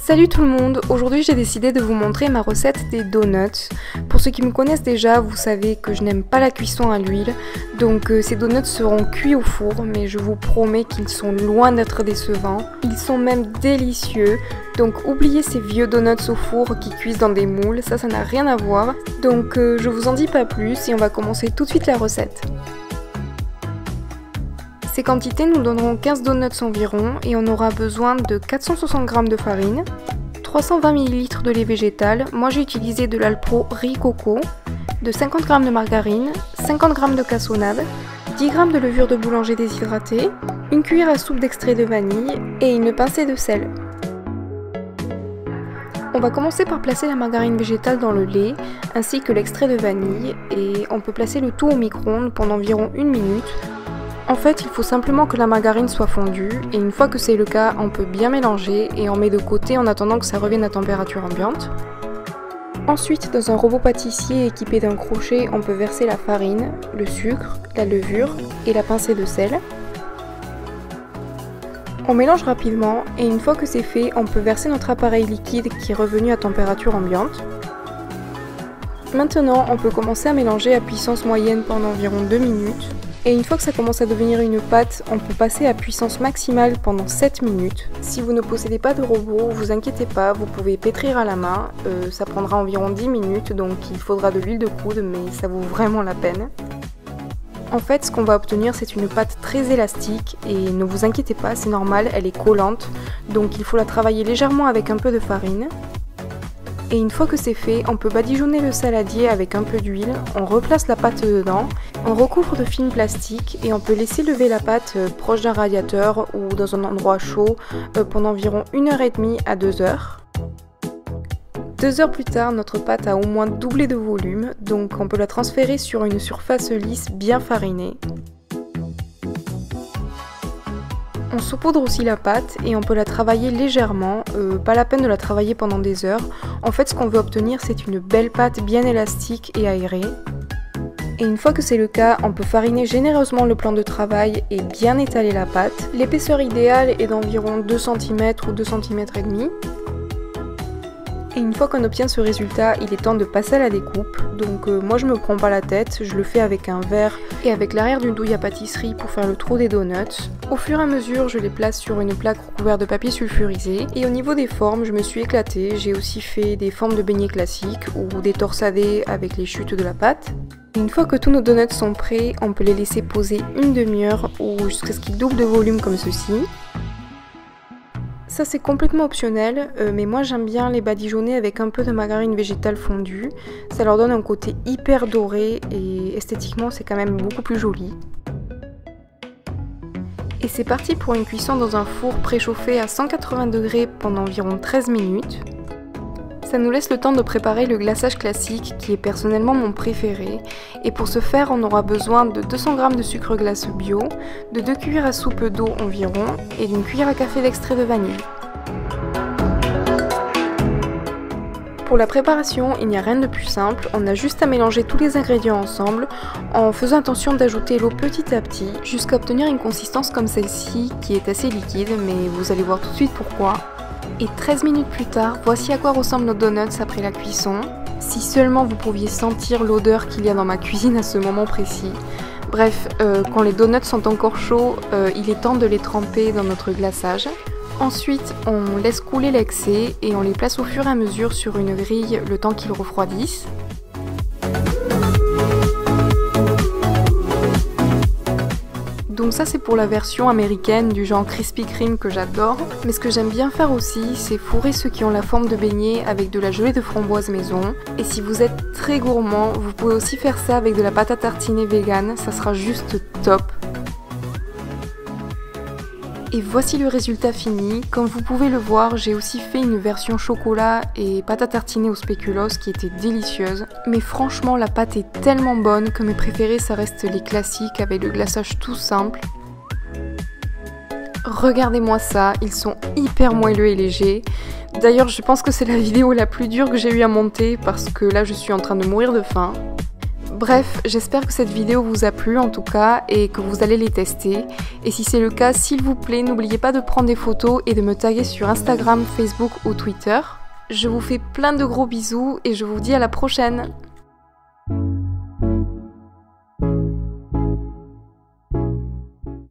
Salut tout le monde, aujourd'hui j'ai décidé de vous montrer ma recette des donuts. Pour ceux qui me connaissent déjà, vous savez que je n'aime pas la cuisson à l'huile, donc ces donuts seront cuits au four, mais je vous promets qu'ils sont loin d'être décevants. Ils sont même délicieux, donc oubliez ces vieux donuts au four qui cuisent dans des moules, ça n'a rien à voir. Donc je vous en dis pas plus et on va commencer tout de suite la recette. Ces quantités nous donneront 15 donuts environ et on aura besoin de 460 g de farine, 320 ml de lait végétal, moi j'ai utilisé de l'Alpro riz coco, de 50 g de margarine, 50 g de cassonade, 10 g de levure de boulanger déshydratée, une cuillère à soupe d'extrait de vanille et une pincée de sel. On va commencer par placer la margarine végétale dans le lait ainsi que l'extrait de vanille et on peut placer le tout au micro-ondes pendant environ 1 minute. En fait, il faut simplement que la margarine soit fondue et une fois que c'est le cas, on peut bien mélanger et on met de côté en attendant que ça revienne à température ambiante. Ensuite, dans un robot pâtissier équipé d'un crochet, on peut verser la farine, le sucre, la levure et la pincée de sel. On mélange rapidement et une fois que c'est fait, on peut verser notre appareil liquide qui est revenu à température ambiante. Maintenant, on peut commencer à mélanger à puissance moyenne pendant environ 2 minutes. Et une fois que ça commence à devenir une pâte, on peut passer à puissance maximale pendant 7 minutes. Si vous ne possédez pas de robot, vous inquiétez pas, vous pouvez pétrir à la main, ça prendra environ 10 minutes, donc il faudra de l'huile de coude, mais ça vaut vraiment la peine. En fait, ce qu'on va obtenir, c'est une pâte très élastique, et ne vous inquiétez pas, c'est normal, elle est collante, donc il faut la travailler légèrement avec un peu de farine. Et une fois que c'est fait, on peut badigeonner le saladier avec un peu d'huile, on replace la pâte dedans, on recouvre de film plastique et on peut laisser lever la pâte proche d'un radiateur ou dans un endroit chaud pendant environ 1h30 à 2h. 2 heures plus tard, notre pâte a au moins doublé de volume, donc on peut la transférer sur une surface lisse bien farinée. On saupoudre aussi la pâte et on peut la travailler légèrement, pas la peine de la travailler pendant des heures. En fait, ce qu'on veut obtenir, c'est une belle pâte bien élastique et aérée. Et une fois que c'est le cas, on peut fariner généreusement le plan de travail et bien étaler la pâte. L'épaisseur idéale est d'environ 2 cm ou 2 cm et demi. Et une fois qu'on obtient ce résultat, il est temps de passer à la découpe. Donc moi je me prends pas la tête, je le fais avec un verre et avec l'arrière d'une douille à pâtisserie pour faire le trou des donuts. Au fur et à mesure, je les place sur une plaque recouverte de papier sulfurisé. Et au niveau des formes, je me suis éclatée. J'ai aussi fait des formes de beignets classiques ou des torsadés avec les chutes de la pâte. Et une fois que tous nos donuts sont prêts, on peut les laisser poser une demi-heure ou jusqu'à ce qu'ils doublent de volume comme ceci. Ça c'est complètement optionnel, mais moi j'aime bien les badigeonner avec un peu de margarine végétale fondue. Ça leur donne un côté hyper doré et esthétiquement c'est quand même beaucoup plus joli. Et c'est parti pour une cuisson dans un four préchauffé à 180 degrés pendant environ 13 minutes. Ça nous laisse le temps de préparer le glaçage classique qui est personnellement mon préféré. Et pour ce faire, on aura besoin de 200 g de sucre glace bio, de 2 cuillères à soupe d'eau environ et d'une cuillère à café d'extrait de vanille. Pour la préparation, il n'y a rien de plus simple, on a juste à mélanger tous les ingrédients ensemble en faisant attention d'ajouter l'eau petit à petit jusqu'à obtenir une consistance comme celle-ci qui est assez liquide, mais vous allez voir tout de suite pourquoi. Et 13 minutes plus tard, voici à quoi ressemblent nos donuts après la cuisson. Si seulement vous pouviez sentir l'odeur qu'il y a dans ma cuisine à ce moment précis. Bref, quand les donuts sont encore chauds, il est temps de les tremper dans notre glaçage. Ensuite, on laisse couler l'excès et on les place au fur et à mesure sur une grille le temps qu'ils refroidissent. Donc ça c'est pour la version américaine du genre Krispy Kreme que j'adore. Mais ce que j'aime bien faire aussi, c'est fourrer ceux qui ont la forme de beignets avec de la gelée de framboise maison. Et si vous êtes très gourmand, vous pouvez aussi faire ça avec de la pâte à tartiner vegan, ça sera juste top. Et voici le résultat fini. Comme vous pouvez le voir, j'ai aussi fait une version chocolat et pâte à tartiner au spéculoos qui était délicieuse. Mais franchement, la pâte est tellement bonne que mes préférés, ça reste les classiques avec le glaçage tout simple. Regardez-moi ça, ils sont hyper moelleux et légers. D'ailleurs, je pense que c'est la vidéo la plus dure que j'ai eu à monter parce que là, je suis en train de mourir de faim. Bref, j'espère que cette vidéo vous a plu en tout cas et que vous allez les tester. Et si c'est le cas, s'il vous plaît, n'oubliez pas de prendre des photos et de me taguer sur Instagram, Facebook ou Twitter. Je vous fais plein de gros bisous et je vous dis à la prochaine.